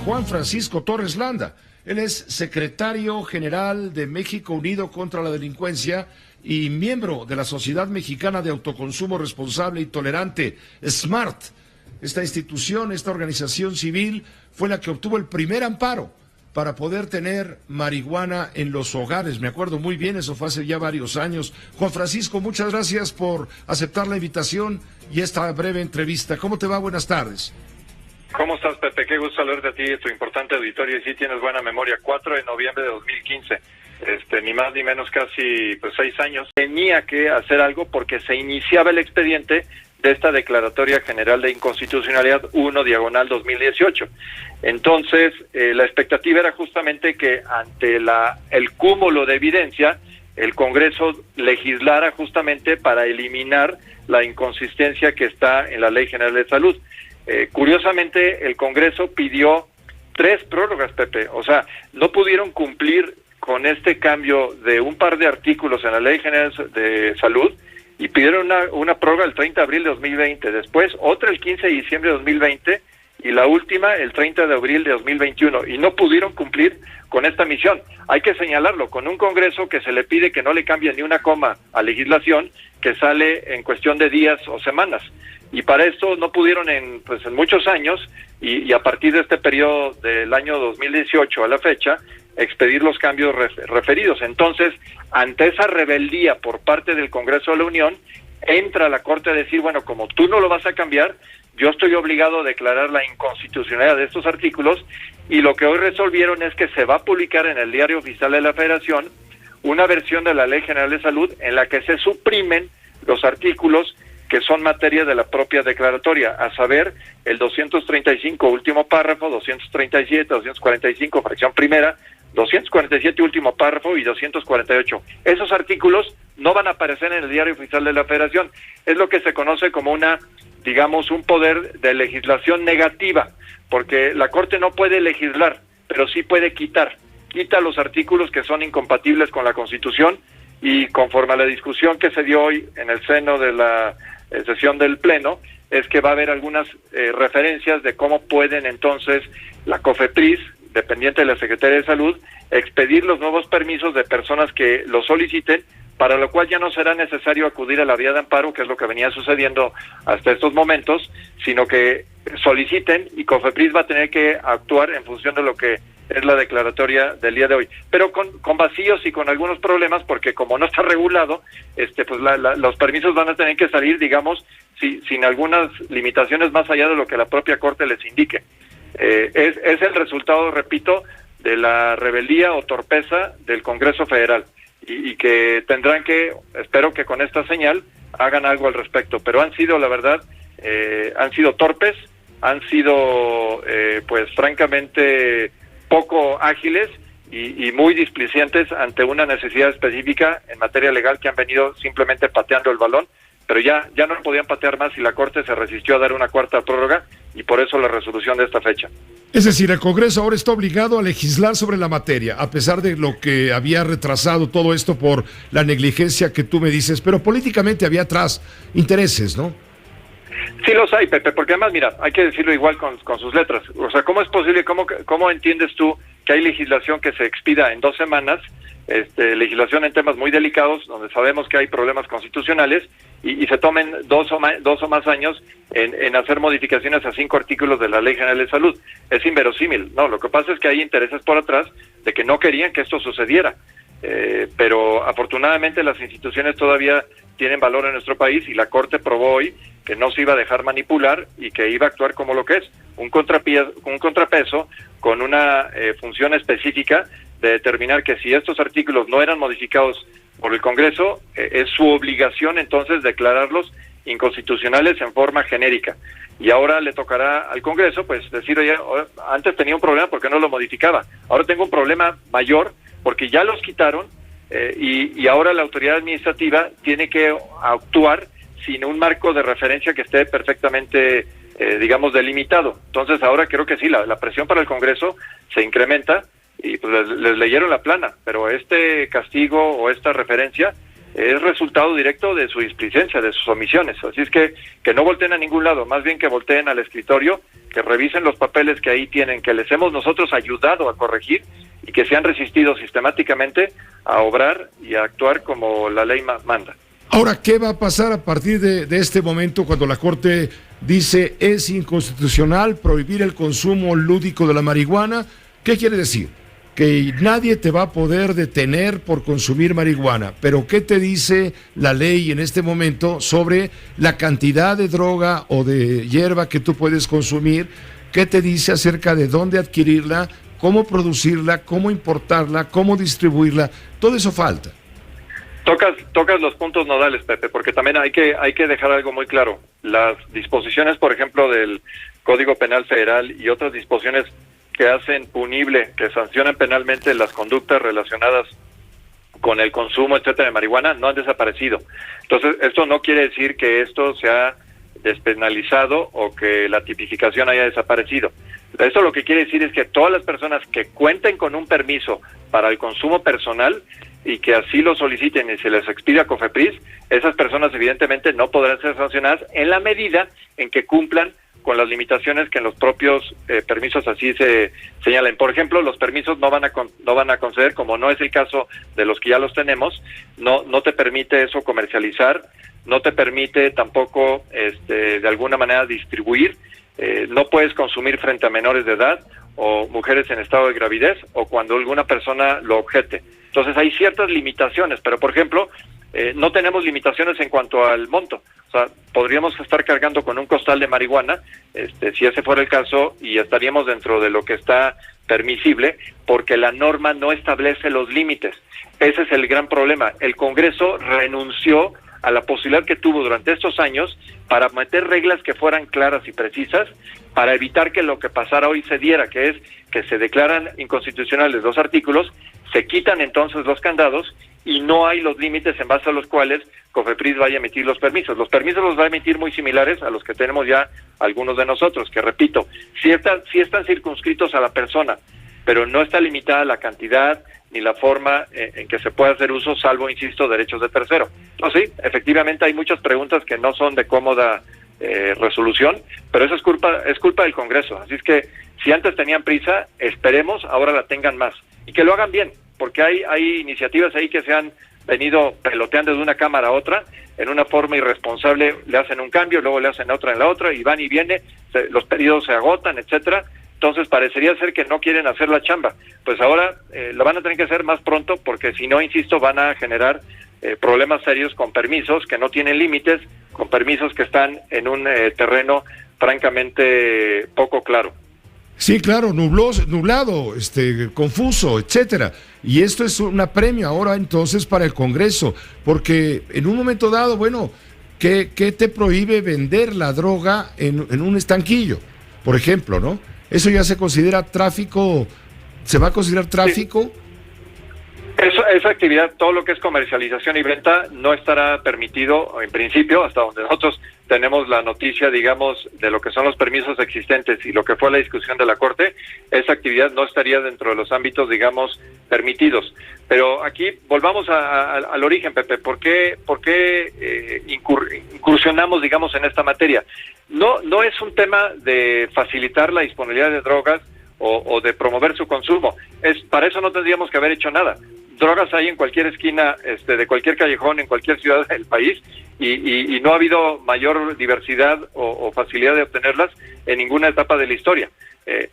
Juan Francisco Torres Landa. Él es secretario general de México Unido contra la Delincuencia y miembro de la Sociedad Mexicana de Autoconsumo Responsable y Tolerante, SMART. Esta institución, esta organización civil, fue la que obtuvo el primer amparo para poder tener marihuana en los hogares. Me acuerdo muy bien, eso fue hace ya varios años. Juan Francisco, muchas gracias por aceptar la invitación y esta breve entrevista. ¿Cómo te va? Buenas tardes. ¿Cómo estás, Pepe? Qué gusto saludarte a ti y tu importante auditorio. Y sí tienes buena memoria. 4 de noviembre de 2015. Ni más ni menos, casi 6 años. Tenía que hacer algo porque se iniciaba el expediente de esta Declaratoria General de Inconstitucionalidad 1/2018. Entonces, la expectativa era justamente que ante el cúmulo de evidencia, el Congreso legislara justamente para eliminar la inconsistencia que está en la Ley General de Salud. Curiosamente, el Congreso pidió 3 prórrogas, Pepe. O sea, no pudieron cumplir con este cambio de un par de artículos en la Ley General de Salud y pidieron una prórroga el 30 de abril de 2020, después otra el 15 de diciembre de 2020 y la última el 30 de abril de 2021, y no pudieron cumplir con esta misión. Hay que señalarlo, con un Congreso que se le pide que no le cambie ni una coma a legislación que sale en cuestión de días o semanas. Y para esto no pudieron en muchos años, y a partir de este periodo del año 2018 a la fecha, expedir los cambios referidos. Entonces, ante esa rebeldía por parte del Congreso de la Unión, entra la Corte a decir, bueno, como tú no lo vas a cambiar, yo estoy obligado a declarar la inconstitucionalidad de estos artículos, y lo que hoy resolvieron es que se va a publicar en el Diario Oficial de la Federación una versión de la Ley General de Salud en la que se suprimen los artículos que son materia de la propia declaratoria, a saber, el 235 último párrafo, 237, 245 fracción primera, 247 último párrafo y 248. Esos artículos no van a aparecer en el Diario Oficial de la Federación. Es lo que se conoce como un poder de legislación negativa, porque la Corte no puede legislar, pero sí puede quitar los artículos que son incompatibles con la Constitución, y conforme a la discusión que se dio hoy en el seno de la sesión del Pleno, es que va a haber algunas referencias de cómo pueden entonces la COFEPRIS, dependiente de la Secretaría de Salud, expedir los nuevos permisos de personas que lo soliciten, para lo cual ya no será necesario acudir a la vía de amparo, que es lo que venía sucediendo hasta estos momentos, sino que soliciten y COFEPRIS va a tener que actuar en función de lo que es la declaratoria del día de hoy, pero con vacíos y con algunos problemas, porque como no está regulado, los permisos van a tener que salir, sin algunas limitaciones más allá de lo que la propia Corte les indique. Es el resultado, repito, de la rebeldía o torpeza del Congreso Federal, y que tendrán que, espero que con esta señal, hagan algo al respecto, pero han sido, la verdad, han sido torpes, han sido, francamente, poco ágiles y muy displicentes ante una necesidad específica en materia legal, que han venido simplemente pateando el balón, pero ya no podían patear más y la Corte se resistió a dar una cuarta prórroga, y por eso la resolución de esta fecha. Es decir, el Congreso ahora está obligado a legislar sobre la materia, a pesar de lo que había retrasado todo esto por la negligencia que tú me dices, pero políticamente había atrás intereses, ¿no? Sí los hay, Pepe, porque además, mira, hay que decirlo igual con sus letras. O sea, ¿cómo es posible, cómo entiendes tú que hay legislación que se expida en 2 semanas, legislación en temas muy delicados, donde sabemos que hay problemas constitucionales, y se tomen 2 o más años en hacer modificaciones a 5 artículos de la Ley General de Salud? Es inverosímil. No, lo que pasa es que hay intereses por atrás de que no querían que esto sucediera. Pero afortunadamente las instituciones todavía tienen valor en nuestro país, y la Corte probó hoy que no se iba a dejar manipular y que iba a actuar como lo que es, un contrapeso con una función específica de determinar que si estos artículos no eran modificados por el Congreso, es su obligación entonces declararlos inconstitucionales en forma genérica. Y ahora le tocará al Congreso decir, oye, antes tenía un problema porque no lo modificaba, ahora tengo un problema mayor porque ya los quitaron, y ahora la autoridad administrativa tiene que actuar sin un marco de referencia que esté perfectamente, delimitado. Entonces ahora creo que sí, la presión para el Congreso se incrementa, y les leyeron la plana, pero este castigo o esta referencia es resultado directo de su displicencia, de sus omisiones. Así es que no volteen a ningún lado, más bien que volteen al escritorio, que revisen los papeles que ahí tienen, que les hemos nosotros ayudado a corregir y que se han resistido sistemáticamente a obrar y a actuar como la ley manda. Ahora, ¿qué va a pasar a partir de este momento cuando la Corte dice es inconstitucional prohibir el consumo lúdico de la marihuana? ¿Qué quiere decir? Que nadie te va a poder detener por consumir marihuana, pero ¿qué te dice la ley en este momento sobre la cantidad de droga o de hierba que tú puedes consumir? ¿Qué te dice acerca de dónde adquirirla, cómo producirla, cómo importarla, cómo distribuirla? Todo eso falta. Tocas los puntos nodales, Pepe, porque también hay que dejar algo muy claro. Las disposiciones, por ejemplo, del Código Penal Federal y otras disposiciones que hacen punible, que sancionan penalmente las conductas relacionadas con el consumo, etcétera, de marihuana, no han desaparecido. Entonces, esto no quiere decir que esto se ha despenalizado o que la tipificación haya desaparecido. Esto lo que quiere decir es que todas las personas que cuenten con un permiso para el consumo personal y que así lo soliciten y se les expida a COFEPRIS, esas personas evidentemente no podrán ser sancionadas en la medida en que cumplan con las limitaciones que en los propios permisos así se señalen. Por ejemplo, los permisos no van a conceder, como no es el caso de los que ya los tenemos, no te permite eso comercializar, no te permite tampoco de alguna manera distribuir, no puedes consumir frente a menores de edad o mujeres en estado de gravidez o cuando alguna persona lo objete. Entonces hay ciertas limitaciones, pero por ejemplo, no tenemos limitaciones en cuanto al monto. O sea, podríamos estar cargando con un costal de marihuana, si ese fuera el caso, y estaríamos dentro de lo que está permisible, porque la norma no establece los límites. Ese es el gran problema. El Congreso renunció a la posibilidad que tuvo durante estos años para meter reglas que fueran claras y precisas, para evitar que lo que pasara hoy se diera, que es que se declaran inconstitucionales los artículos, se quitan entonces los candados y no hay los límites en base a los cuales COFEPRIS vaya a emitir los permisos. Los permisos los va a emitir muy similares a los que tenemos ya algunos de nosotros, que repito, sí están circunscritos a la persona, pero no está limitada la cantidad ni la forma en que se puede hacer uso, salvo, insisto, derechos de tercero. Entonces, sí, efectivamente hay muchas preguntas que no son de cómoda resolución, pero eso es culpa del Congreso. Así es que si antes tenían prisa, esperemos ahora la tengan más y que lo hagan bien, porque hay iniciativas ahí que se han venido peloteando de una cámara a otra en una forma irresponsable, le hacen un cambio, luego le hacen otra en la otra y van y viene, los periodos se agotan, etcétera. Entonces parecería ser que no quieren hacer la chamba. Pues ahora lo van a tener que hacer más pronto, porque si no, insisto, van a generar problemas serios con permisos que no tienen límites, con permisos que están en un terreno francamente poco claro. Sí, claro, nublado, confuso, etcétera. Y esto es un apremio ahora entonces para el Congreso, porque en un momento dado, bueno, ¿qué te prohíbe vender la droga en un estanquillo? Por ejemplo, ¿no? ¿Eso ya se considera tráfico? ¿Se va a considerar tráfico? Sí. Esa actividad, todo lo que es comercialización y venta, no estará permitido, en principio, hasta donde nosotros tenemos la noticia, digamos, de lo que son los permisos existentes y lo que fue la discusión de la Corte. Esa actividad no estaría dentro de los ámbitos, digamos, permitidos. Pero aquí volvamos al origen, Pepe. ¿Por qué incursionamos, digamos, en esta materia? No es un tema de facilitar la disponibilidad de drogas o de promover su consumo. Para eso no tendríamos que haber hecho nada. Drogas hay en cualquier esquina de cualquier callejón, en cualquier ciudad del país, y no ha habido mayor diversidad o facilidad de obtenerlas en ninguna etapa de la historia.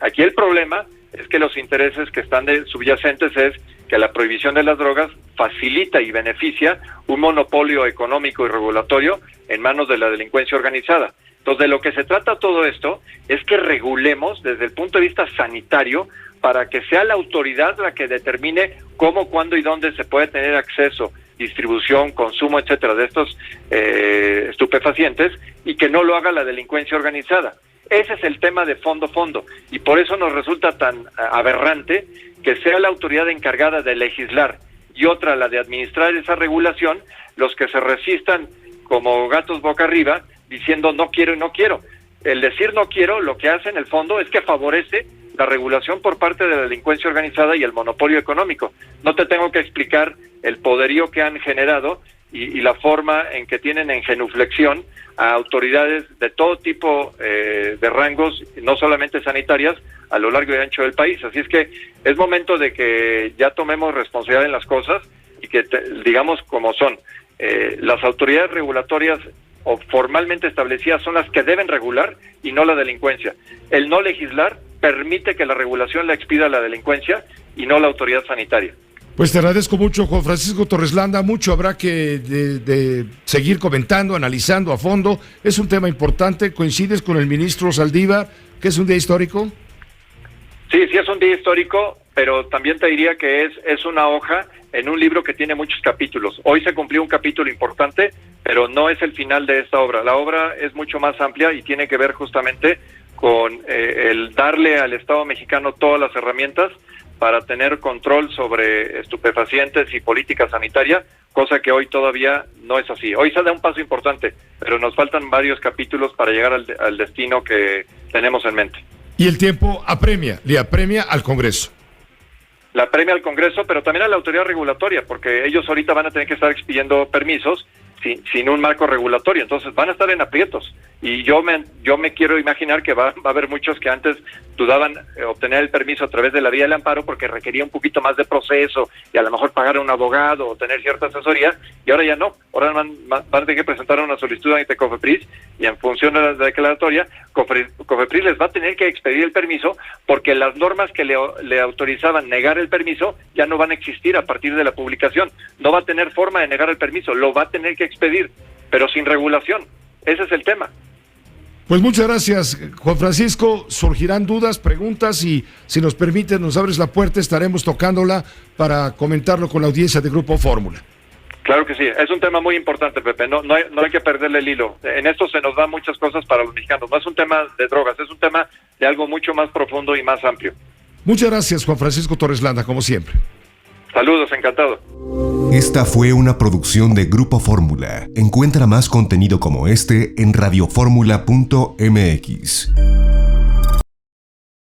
Aquí el problema es que los intereses que están subyacentes es que la prohibición de las drogas facilita y beneficia un monopolio económico y regulatorio en manos de la delincuencia organizada. Entonces, de lo que se trata todo esto es que regulemos desde el punto de vista sanitario para que sea la autoridad la que determine cómo, cuándo y dónde se puede tener acceso, distribución, consumo, etcétera, de estos estupefacientes, y que no lo haga la delincuencia organizada. Ese es el tema de fondo, y por eso nos resulta tan aberrante que sea la autoridad encargada de legislar y otra la de administrar esa regulación, los que se resistan como gatos boca arriba, diciendo no quiero y no quiero. El decir no quiero, lo que hace en el fondo es que favorece la regulación por parte de la delincuencia organizada y el monopolio económico. No te tengo que explicar el poderío que han generado y la forma en que tienen en genuflexión a autoridades de todo tipo de rangos, no solamente sanitarias, a lo largo y ancho del país. Así es que es momento de que ya tomemos responsabilidad en las cosas y que digamos como son. Las autoridades regulatorias o formalmente establecidas son las que deben regular y no la delincuencia. El no legislar permite que la regulación la expida la delincuencia y no la autoridad sanitaria. Pues te agradezco mucho, Juan Francisco Torres Landa. Mucho habrá que de seguir comentando, analizando a fondo. Es un tema importante. ¿Coincides con el ministro Saldívar que es un día histórico? Sí, es un día histórico, pero también te diría que es una hoja en un libro que tiene muchos capítulos. Hoy se cumplió un capítulo importante, pero no es el final de esta obra. La obra es mucho más amplia y tiene que ver justamente con el darle al Estado mexicano todas las herramientas para tener control sobre estupefacientes y política sanitaria, cosa que hoy todavía no es así. Hoy se da un paso importante, pero nos faltan varios capítulos para llegar al destino que tenemos en mente. Y el tiempo le apremia al Congreso. La premia al Congreso, pero también a la autoridad regulatoria, porque ellos ahorita van a tener que estar expidiendo permisos sin un marco regulatorio, entonces van a estar en aprietos. Y yo me quiero imaginar que va a haber muchos que antes dudaban obtener el permiso a través de la vía del amparo porque requería un poquito más de proceso y a lo mejor pagar a un abogado o tener cierta asesoría, y ahora ya no. Ahora van a tener que presentar una solicitud ante COFEPRIS y en función de la declaratoria, COFEPRIS les va a tener que expedir el permiso porque las normas que le autorizaban negar el permiso ya no van a existir a partir de la publicación. No va a tener forma de negar el permiso, lo va a tener que expedir, pero sin regulación. Ese es el tema. Pues muchas gracias, Juan Francisco. Surgirán dudas, preguntas y si nos permites, nos abres la puerta, estaremos tocándola para comentarlo con la audiencia de Grupo Fórmula. Claro que sí, es un tema muy importante, Pepe, no hay que perderle el hilo. En esto se nos dan muchas cosas para los mexicanos, no es un tema de drogas, es un tema de algo mucho más profundo y más amplio. Muchas gracias, Juan Francisco Torres Landa, como siempre. Saludos, encantado. Esta fue una producción de Grupo Fórmula. Encuentra más contenido como este en radioformula.mx.